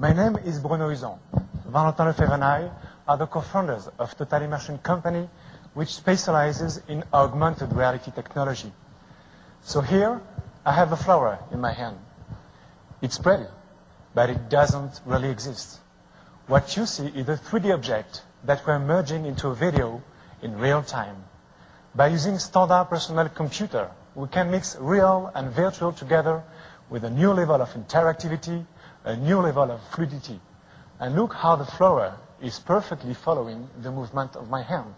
My name is Bruno Huson. Valentin Lefebvre and I are the co-founders of Total Immersion Company, which specializes in augmented reality technology. So here, I have a flower in my hand. It's pretty, but it doesn't really exist. What you see is a 3D object that we're merging into a video in real time. By using standard personal computer, we can mix real and virtual together with a new level of interactivity, a new level of fluidity. And look how the flower is perfectly following the movement of my hand.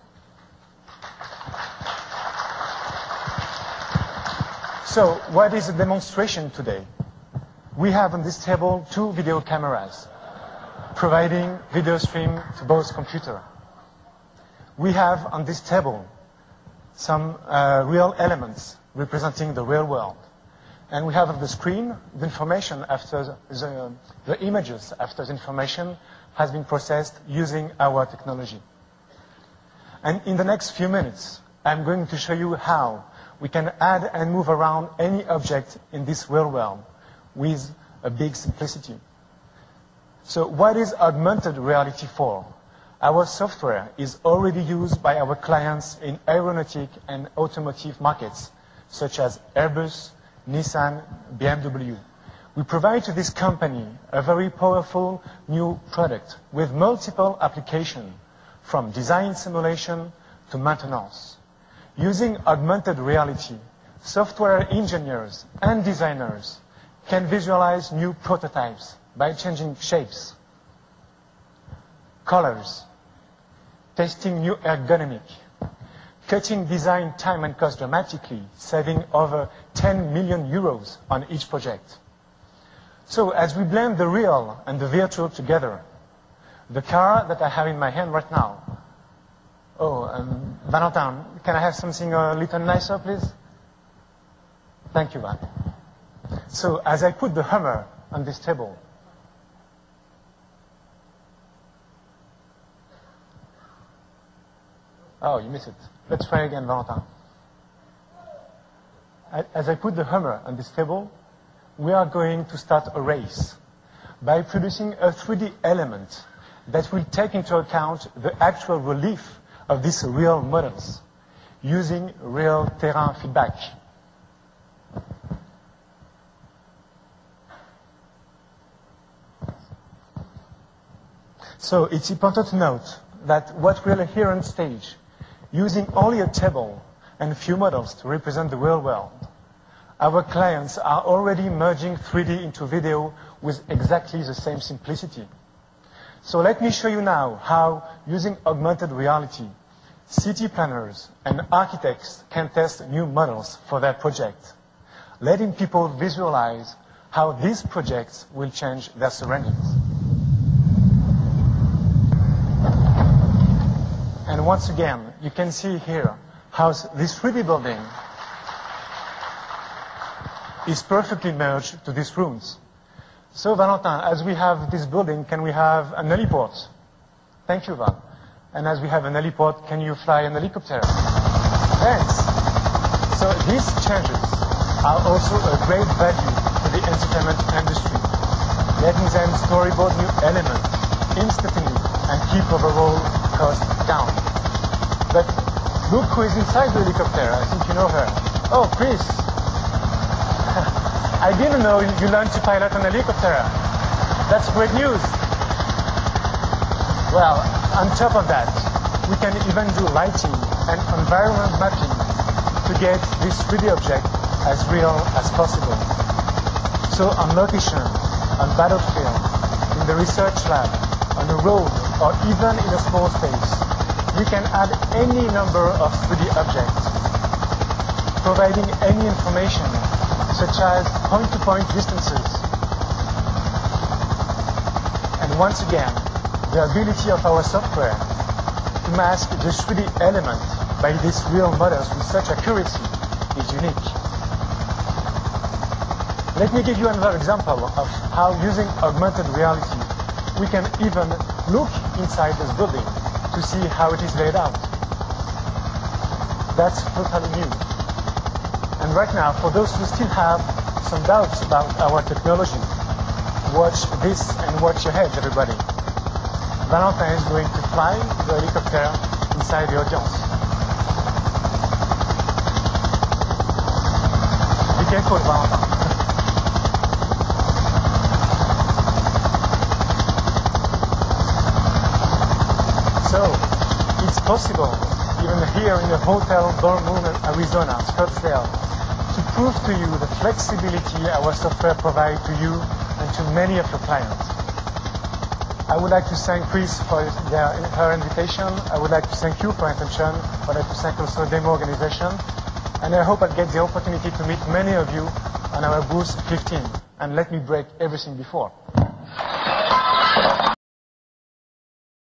So what is the demonstration today? We have on this table 2 video cameras, providing video stream to both computers. We have on this table some real elements representing the real world. And we have on the screen the information after the images after the information has been processed using our technology. And in the next few minutes, I'm going to show you how we can add and move around any object in this real world with a big simplicity. So what is augmented reality for? Our software is already used by our clients in aeronautic and automotive markets, such as Airbus, Nissan, BMW. We provide to this company a very powerful new product with multiple applications, from design simulation to maintenance. Using augmented reality, software engineers and designers can visualize new prototypes by changing shapes, colors, testing new ergonomic, cutting design time and cost dramatically, saving over 10 million euros on each project. So as we blend the real and the virtual together, the car that I have in my hand right now, Valentin, can I have something a little nicer, please? Thank you, Van. So as I put the hammer on this table, oh, you missed it. Let's try again, Valentin. As I put the hammer on this table, we are going to start a race by producing a 3D element that will take into account the actual relief of these real models using real terrain feedback. So it's important to note that what we're here on stage, using only a table and a few models to represent the real world, our clients are already merging 3D into video with exactly the same simplicity. So let me show you now how, using augmented reality, city planners and architects can test new models for their project, letting people visualize how these projects will change their surroundings. And once again, you can see here how this 3D building is perfectly merged to these rooms. So Valentin, as we have this building, can we have an heliport? Thank you, Val. And as we have an heliport, can you fly an helicopter? Thanks. So these changes are also a great value to the entertainment industry, letting them storyboard new elements instantly and keep overall costs down. But look who is inside the helicopter. I think you know her. Oh, Chris. I didn't know you learned to pilot an helicopter. That's great news. Well, on top of that, we can even do lighting and environment mapping to get this 3D object as real as possible. So on location, on battlefield, in the research lab, on the road, or even in a small space, we can add any number of 3D objects, providing any information such as point-to-point distances. And once again, the ability of our software to mask the 3D element by these real models with such accuracy is unique. Let me give you another example of how, using augmented reality, we can even look inside this building to see how it is laid out. That's totally new. And right now, for those who still have some doubts about our technology, watch this and watch your heads, everybody. Valentin is going to fly the helicopter inside the audience. Be careful, Valentin. So, it's possible, even here in the hotel ballroom in Arizona, Scottsdale, to prove to you the flexibility our software provides to you and to many of your clients. I would like to thank Chris for her invitation. I would like to thank you for your attention. I would like to thank also Demo Organization. And I hope I'll get the opportunity to meet many of you on our booth 15. And let me break everything before.